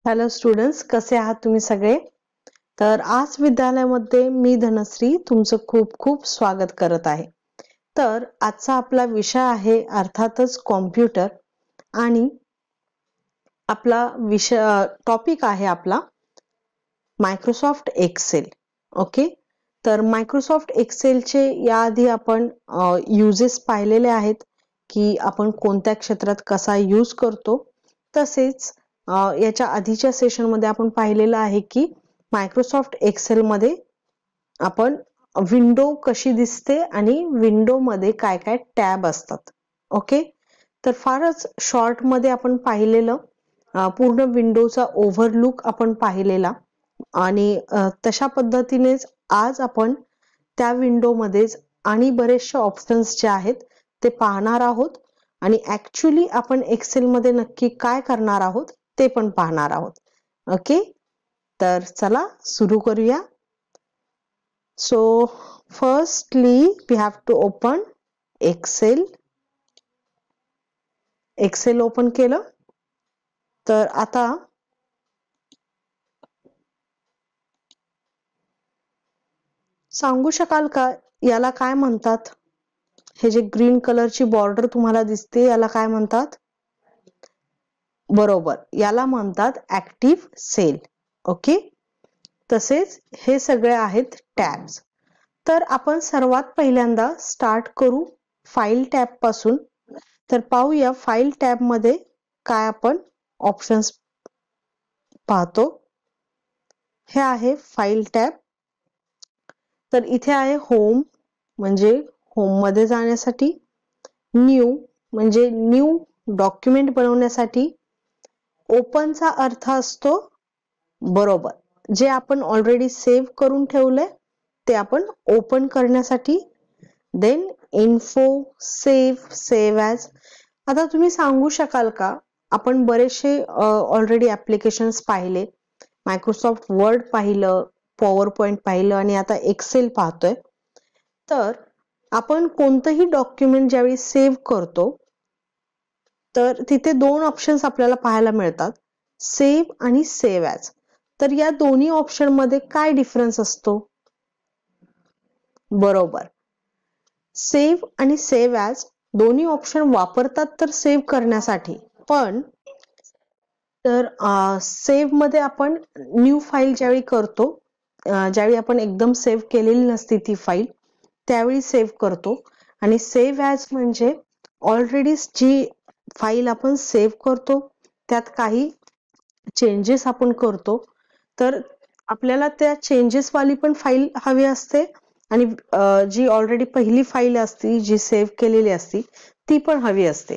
Hello students, कसे आहात तुम्ही सगळे? तर आज विद्यालयामध्ये मी धनश्री तुमचं खूप खूप स्वागत करत आहे. तर आजचा आपला विषय आहे अर्थातच कॉम्प्युटर आणि आपला विषय टॉपिक आहे आपला मायक्रोसॉफ्ट एक्सेल. ओके, तर मायक्रोसॉफ्ट एक्सेलचे याआधी आपण युजेस पाहिलेले आहेत की आपण कोणत्या क्षेत्रात कसा यूज करतो. तसेच याच्या आधीच्या सेशनमध्ये आपण पाहिलेलं आहे की मायक्रोसॉफ्ट एक्सेल मध्ये आपण विंडो कशी दिसते आणि विंडो मध्ये काय काय टॅब असतात. ओके, तर फारच शॉर्ट मध्ये आपण पाहिलेलं पूर्ण विंडोचा ओव्हरलुक आपण पाहिलेला आणि तशा पद्धतीनेच आज आपण त्या विंडो मध्येच आणि बरेचसे ऑप्शन्स जे आहेत ते पाहणार आहोत आणि ऍक्च्युली आपण एक्सेल मध्ये नक्की काय करणार आहोत ते पण पाहणार आहोत. ओके, तर चला सुरू करूया. So firstly we have to open Excel. Excel open केलं तर आता सांगू शकाल का याला काय म्हणतात? हे जे ग्रीन कलरची बॉर्डर तुम्हाला दिसते याला काय म्हणतात? बरोबर, याला म्हणतात ऍक्टिव्ह सेल. ओके, तसेच हे सगळे आहेत टॅब्स. तर आपण सर्वात पहिल्यांदा स्टार्ट करू फाईल टॅब पासून. तर पाहूया फाईल टॅब मध्ये काय आपण ऑप्शन्स पाहतो. हे आहे फाईल टॅब. तर इथे आहे होम, म्हणजे होम मध्ये जाण्यासाठी. न्यू म्हणजे न्यू डॉक्युमेंट बनवण्यासाठी. ओपनचा अर्थ असतो बरोबर जे आपण ऑलरेडी सेव्ह करून ठेवलंय ते आपण ओपन करण्यासाठी. Then info, save as. आता तुम्ही सांगू शकाल का, आपण बरेचसे ऑलरेडी ऍप्लिकेशन्स पाहिले, मायक्रोसॉफ्ट वर्ड पाहिलं, पॉवर पॉइंट पाहिलं आणि आता एक्सेल पाहतोय. तर आपण कोणतंही डॉक्युमेंट ज्यावेळी सेव्ह करतो तर तिथे दोन ऑप्शन्स आपल्याला पाहायला मिळतात, सेव्ह आणि सेव्ह ॲज. तर या दोन्ही ऑप्शन मध्ये काय डिफरन्स असतो? बरोबर, सेव्ह आणि सेव्ह ॲज दोन्ही ऑप्शन वापरतात तर सेव्ह करण्यासाठी, पण तर सेव्ह मध्ये आपण न्यू फाईल ज्यावेळी करतो, ज्यावेळी आपण एकदम सेव्ह केलेली नसती ती फाईल त्यावेळी सेव्ह करतो. आणि सेव्ह ॲज म्हणजे ऑलरेडी जी फाईल आपण सेव्ह करतो त्यात काही चेंजेस आपण करतो, तर आपल्याला त्या चेंजेस वाली पण फाईल हवी असते आणि जी ऑलरेडी पहिली फाईल असती जी सेव्ह केलेली असती ती पण हवी असते.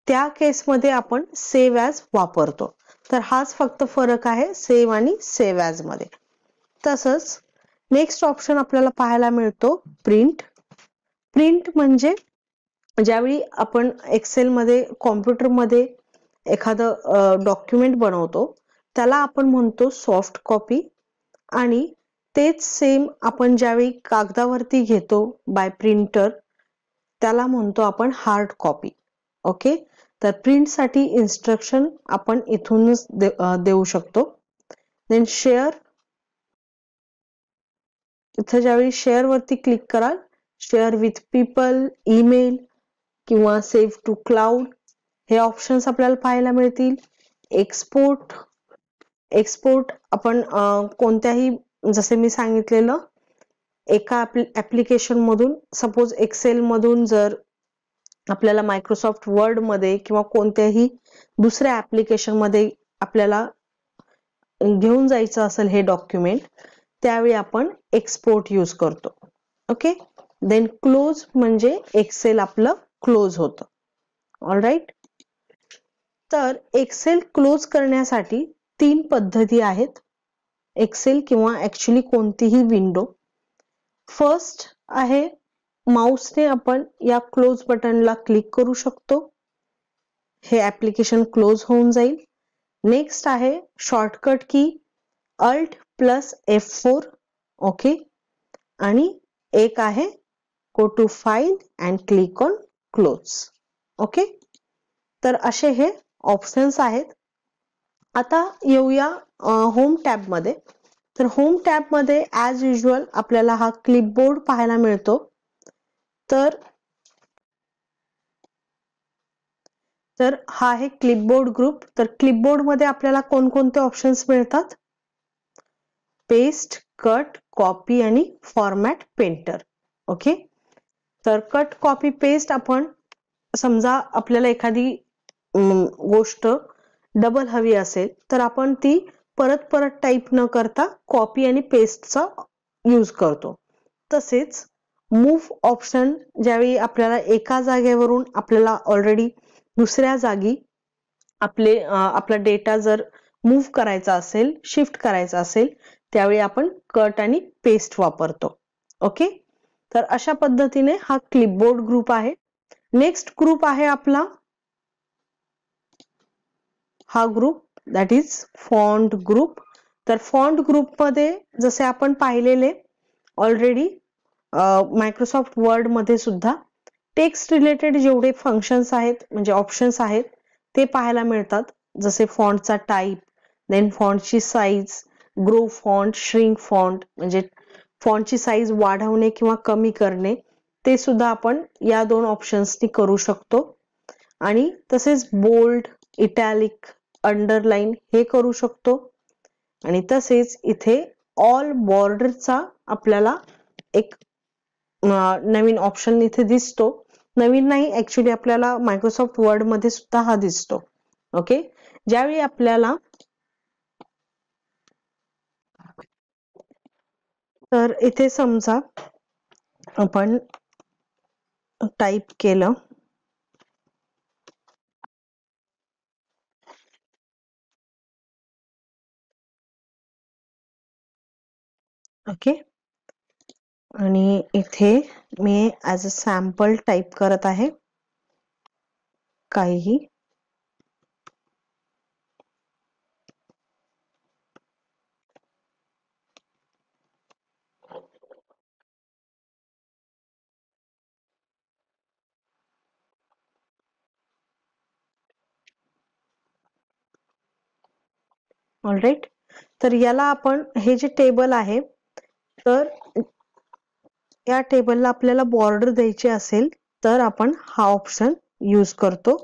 त्या केसमध्ये आपण सेव्ह ॲज वापरतो. तर हाच फक्त फरक आहे सेव्ह आणि सेव्ह ॲज मध्ये. तसंच नेक्स्ट ऑप्शन आपल्याला पाहायला मिळतो प्रिंट. प्रिंट म्हणजे ज्यावेळी आपण एक्सेल मध्ये, कॉम्प्युटर मध्ये एखादं डॉक्युमेंट बनवतो त्याला आपण म्हणतो सॉफ्ट कॉपी, आणि तेच सेम आपण ज्यावेळी कागदावरती घेतो बाय प्रिंटर त्याला म्हणतो आपण हार्ड कॉपी. ओके, तर प्रिंट साठी इन्स्ट्रक्शन आपण इथूनच देऊ शकतो. Then share. इथं ज्यावेळी शेअर वरती क्लिक कराल, शेअर विथ पीपल, ईमेल किंवा सेव्ह टू क्लाउड हे ऑप्शन्स आपल्याला पाहायला मिळतील. एक्सपोर्ट. एक्सपोर्ट आपण कोणत्याही, जसे मी सांगितलेलं, एका ऍप्लिकेशन मधून, सपोज एक्सेल मधून जर आपल्याला मायक्रोसॉफ्ट वर्ड मध्ये किंवा कोणत्याही दुसऱ्या ऍप्लिकेशन मध्ये आपल्याला घेऊन जायचं असेल हे डॉक्युमेंट, त्यावेळी आपण एक्सपोर्ट यूज करतो. ओके, देन क्लोज म्हणजे एक्सेल आपलं क्लोज होतं. ऑलराईट, तर एक्सेल क्लोज करण्यासाठी 3 पद्धती आहेत. एक्सेल किंवा ऍक्च्युली कोणतीही विंडो. फर्स्ट आहे माऊसने आपण या क्लोज बटनला क्लिक करू शकतो, हे ऍप्लिकेशन क्लोज होऊन जाईल. नेक्स्ट आहे शॉर्टकट की Alt+F4. ओके, आणि एक आहे go to file and click on close. Okay, तर असे हे ऑप्शन्स आहेत. आता येऊया होम टॅब मध्ये. तर होम टॅब मध्ये ॲज युजल आपल्याला हा क्लिपबोर्ड पाहायला मिळतो. तर हा आहे क्लिपबोर्ड ग्रुप. तर क्लिपबोर्ड मध्ये आपल्याला कोणकोणते ऑप्शन्स मिळतात? पेस्ट, कट, कॉपी आणि फॉर्मॅट पेंटर. ओके. तर कट, कॉपी, पेस्ट आपण समजा आपल्याला एखादी गोष्ट डबल हवी असेल तर आपण ती परत परत टाईप न करता कॉपी आणि पेस्टचा यूज करतो. तसेच मूव्ह ऑप्शन ज्यावेळी आपल्याला एका जागेवरून आपल्याला ऑलरेडी दुसऱ्या जागी आपला डेटा जर मूव्ह करायचा असेल, शिफ्ट करायचा असेल, त्यावेळी आपण कट आणि पेस्ट वापरतो. ओके. तर अशा पद्धतीने हा क्लिपबोर्ड ग्रुप आहे. नेक्स्ट ग्रुप आहे आपला हा group, that is font group. तर फॉन्ट ग्रुप मध्ये जसे आपण पाहिलेले ऑलरेडी मायक्रोसॉफ्ट वर्ड मध्ये सुद्धा टेक्स्ट रिलेटेड जेवढे फंक्शन्स आहेत म्हणजे ऑप्शन्स आहेत ते पाहायला मिळतात. जसे फॉन्टचा टाईप, देन फॉन्टची size, grow font, shrink font म्हणजे फॉन्टची साईज वाढवणे किंवा कमी करणे, ते सुद्धा आपण या दोन ऑप्शन्सनी करू शकतो. आणि तसेच बोल्ड, इटॅलिक, अंडरलाईन हे करू शकतो. आणि तसेच इथे ऑल बॉर्डरचा आपल्याला एक नवीन ऑप्शन इथे दिसतो. नवीन नाही, ऍक्च्युली आपल्याला मायक्रोसॉफ्ट वर्ड मध्ये सुद्धा हा दिसतो. ओके. ज्यावेळी आपल्याला तर इथे समजा आपण टाईप केलं, ओके, आणि इथे मी ॲज अ सॅम्पल टाईप करत आहे काहीही. ऑलराईट. तर याला आपण हे जे टेबल आहे तर या टेबलला आपल्याला बॉर्डर द्यायची असेल तर आपण हा ऑप्शन यूज करतो.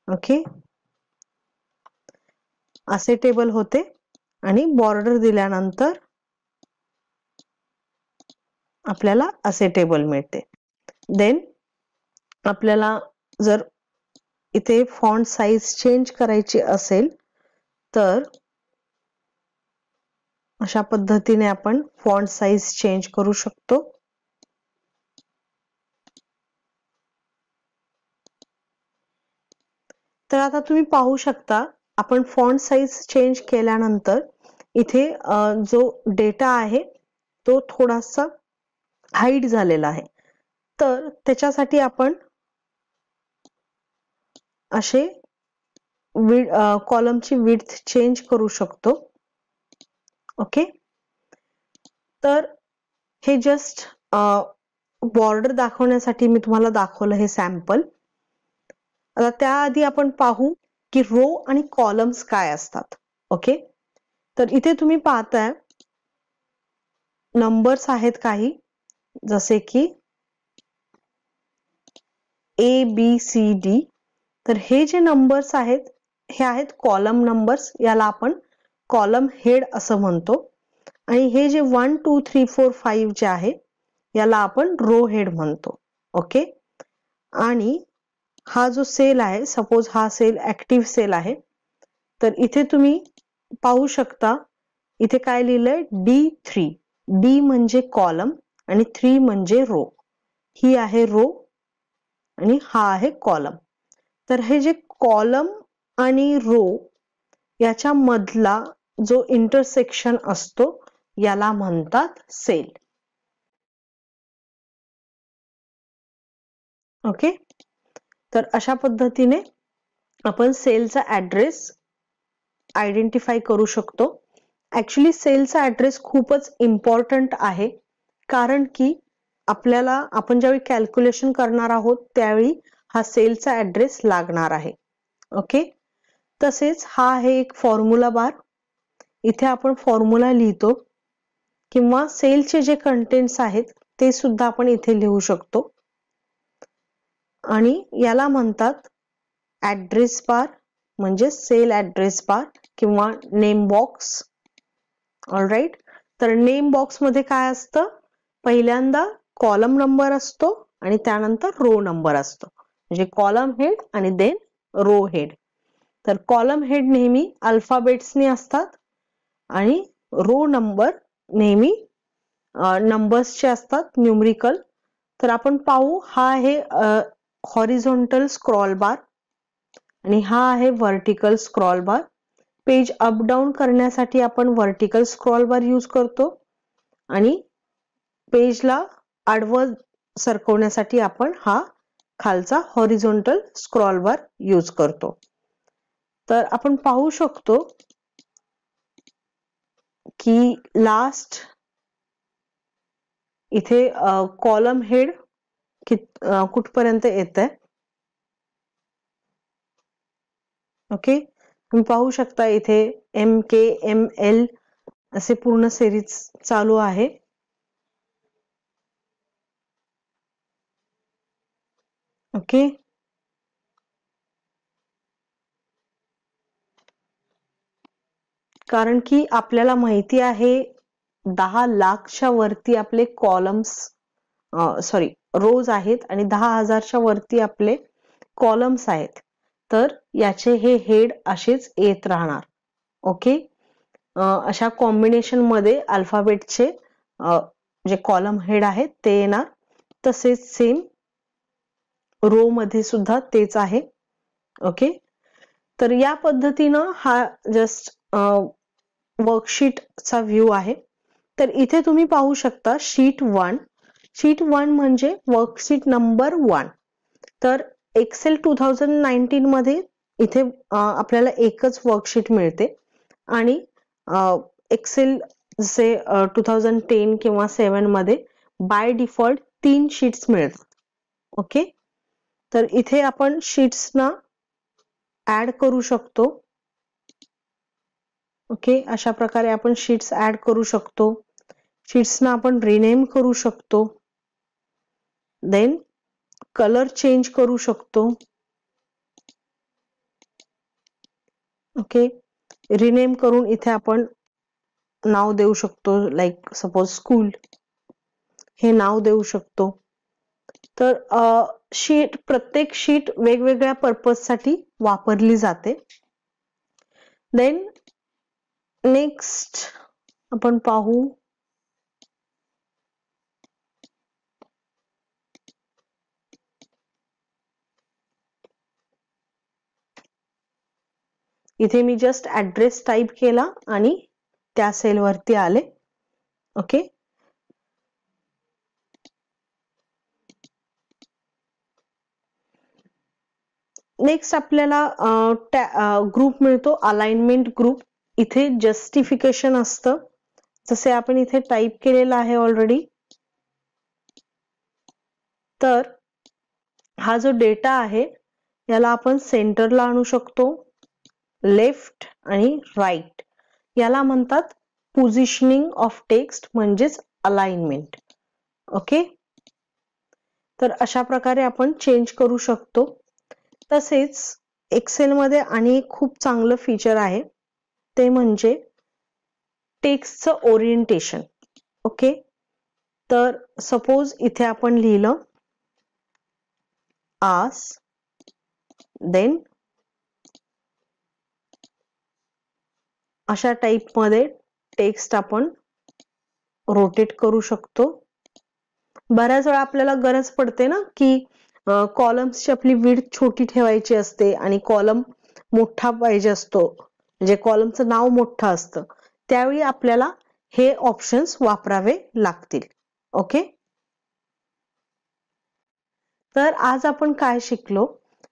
ओके. असे टेबल होते आणि बॉर्डर दिल्यानंतर आपल्याला असे टेबल मिळते. देन आपल्याला जर इथे फॉन्ट साईज चेंज करायची असेल तर अशा पद्धतीने आपण फॉन्ट साईज चेंज करू शकतो. तर आता तुम्ही पाहू शकता आपण फॉन्ट साईज चेंज केल्यानंतर इथे जो डेटा आहे तो थोडासा हाईड झालेला आहे. तर त्याच्यासाठी आपण असे कॉलमची विड्थ चेंज करू शकतो. ओके. तर हे जस्ट बॉर्डर दाखवण्यासाठी मी तुम्हाला दाखवलं हे सॅम्पल. आता त्याआधी आपण पाहू की रो आणि कॉलम्स काय असतात. ओके. तर इथे तुम्ही पाहताय नंबर्स आहेत काही, जसे की ABCD. तर हे जे नंबर्स आहेत हे आहेत कॉलम नंबर्स, याला आपण कॉलम हेड असं म्हणतो. आणि हे जे 1 2 3 4 5 जे आहे याला आपण रो हेड म्हणतो. ओके. आणि हा जो सेल आहे, सपोज हा सेल ऍक्टिव्ह सेल आहे, तर इथे तुम्ही पाहू शकता इथे काय लिहिलंय D3. D म्हणजे कॉलम आणि 3 म्हणजे रो. ही आहे रो आणि हा आहे कॉलम. तर हे जे कॉलम आणि रो याच्या मधला जो इंटरसेक्शन असतो याला म्हणतात सेल. ओके. तर अशा पद्धतीने आपण सेलचा ऍड्रेस आयडेंटिफाय करू शकतो. ऍक्च्युली सेलचा ऍड्रेस खूपच इम्पॉर्टंट आहे, कारण की आपल्याला आपण ज्यावेळी कॅल्क्युलेशन करणार आहोत त्यावेळी हा सेलचा ऍड्रेस लागणार आहे. ओके. तसेच हा आहे एक फॉर्म्युला बार, इथे आपण फॉर्म्युला लिहितो किंवा सेलचे जे कंटेंट्स आहेत ते सुद्धा आपण इथे लिहू शकतो आणि याला म्हणतात ऍड्रेस बार म्हणजे सेल ऍड्रेस बार किंवा नेम बॉक्स. ऑलराईट, तर नेम बॉक्स मध्ये काय असतं, पहिल्यांदा कॉलम नंबर असतो आणि त्यानंतर रो नंबर असतो, म्हणजे कॉलम हेड आणि देन रो हेड. तर कॉलम हेड नेहमी अल्फाबेट्सनी असतात आणि रो नंबर नेहमी नंबर्सचे असतात, न्यूमरिकल. तर आपण पाहू, हा आहे हॉरिझॉन्टल स्क्रॉल बार आणि हा आहे व्हर्टिकल स्क्रॉल बार. पेज अप डाऊन करण्यासाठी आपण व्हर्टिकल स्क्रॉल बार यूज करतो आणि पेजला आडवं सरकवण्यासाठी आपण हा खालचा हॉरिझॉन्टल स्क्रॉल बार यूज करतो. तर आपण पाहू शकतो की लास्ट इथे कॉलम हेड कुठपर्यंत येत आहे. ओके, तुम्ही पाहू शकता इथे MKML असे पूर्ण सिरीज चालू आहे. ओके, कारण की आपल्याला माहिती आहे 10 लाखच्या वरती आपले कॉलम्स रोज आहेत आणि 10,000च्या वरती आपले कॉलम्स आहेत. तर याचे हे हेड असेच येत राहणार. ओके, अशा कॉम्बिनेशन मध्ये अल्फाबेटचे जे कॉलम हेड आहेत ते येणार. तसेच सेम रो मध्ये सुद्धा तेच आहे. ओके, तर या पद्धतीनं हा जस्ट वर्कशीटचा व्ह्यू आहे. तर इथे तुम्ही पाहू शकता शीट 1. शीट 1 म्हणजे वर्कशीट नंबर 1. तर एक्सेल 2019 मध्ये इथे आपल्याला एकच वर्कशीट मिळते आणि एक्सेल जसे 2010 किंवा 7 मध्ये बाय डिफॉल्ट 3 शीट्स मिळतात. ओके, तर इथे आपण शीट्सना ऍड करू शकतो. ओके, अशा प्रकारे आपण शीट्स ऍड करू शकतो. शीट्सना आपण रिनेम करू शकतो. देन कलर चेंज करू शकतो. ओके, रिनेम करून इथे आपण नाव देऊ शकतो, लाईक सपोज स्कूल हे नाव देऊ शकतो. तर प्रत्येक शीट वेगवेगळ्या पर्पज साठी वापरली जाते. देन नेक्स्ट आपण पाहू इथे मी जस्ट ऍड्रेस टाइप केला आणि त्या सेल वरती आले. ओके, नेक्स्ट आपल्याला ग्रुप मिळतो, अलाइनमेंट ग्रुप. इथे जस्टिफिकेशन असतं, जसे आपण इथे टाइप केलेलं आहे ऑलरेडी. तर हा जो डेटा आहे याला आपण सेंटरला आणू शकतो, लेफ्ट आणि राईट. याला म्हणतात पोझिशनिंग ऑफ टेक्स्ट म्हणजेच अलाइनमेंट. ओके, तर अशा प्रकारे आपण चेंज करू शकतो. तसेच एक्सेल मध्ये आणि एक खूप चांगलं फीचर आहे, ते म्हणजे टेक्स्टचं ओरिएंटेशन. ओके, तर सपोज इथे आपण लिहिलं आस, देन अशा टाइप मध्ये टेक्स्ट आपण रोटेट करू शकतो. बऱ्याच वेळा आपल्याला गरज पडते ना की कॉलम्सची आपली विड्थ छोटी ठेवायची असते आणि कॉलम मोठा पाहिजे असतो, म्हणजे कॉलमचं नाव मोठं असतं, त्यावेळी आपल्याला हे ऑप्शन्स वापरावे लागतील. ओके, तर आज आपण काय शिकलो,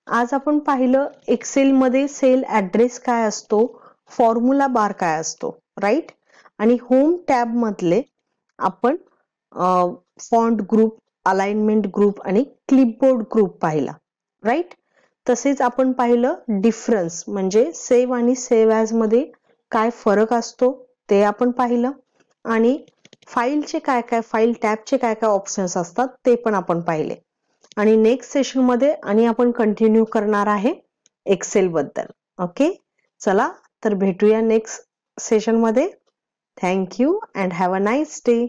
आज आपण पाहिलं एक्सेल मध्ये सेल ऍड्रेस काय असतो, फॉर्म्युला बार काय असतो, राईट. आणि होम टॅब मधले आपण फॉन्ट ग्रुप, अलाइनमेंट ग्रुप आणि क्लिपबोर्ड ग्रुप पाहिला, राईट. तसेच आपण पाहिलं डिफरन्स म्हणजे सेव्ह आणि सेव्ह ॲज मध्ये काय फरक असतो ते आपण पाहिलं आणि फाईलचे काय काय फाईल टॅबचे काय काय ऑप्शन्स असतात ते पण आपण पाहिले आणि नेक्स्ट सेशन मध्ये आणि आपण कंटिन्यू करणार आहे एक्सेल बद्दल. ओके, चला तर भेटूया नेक्स्ट सेशन मध्ये. Thank you and have a nice day.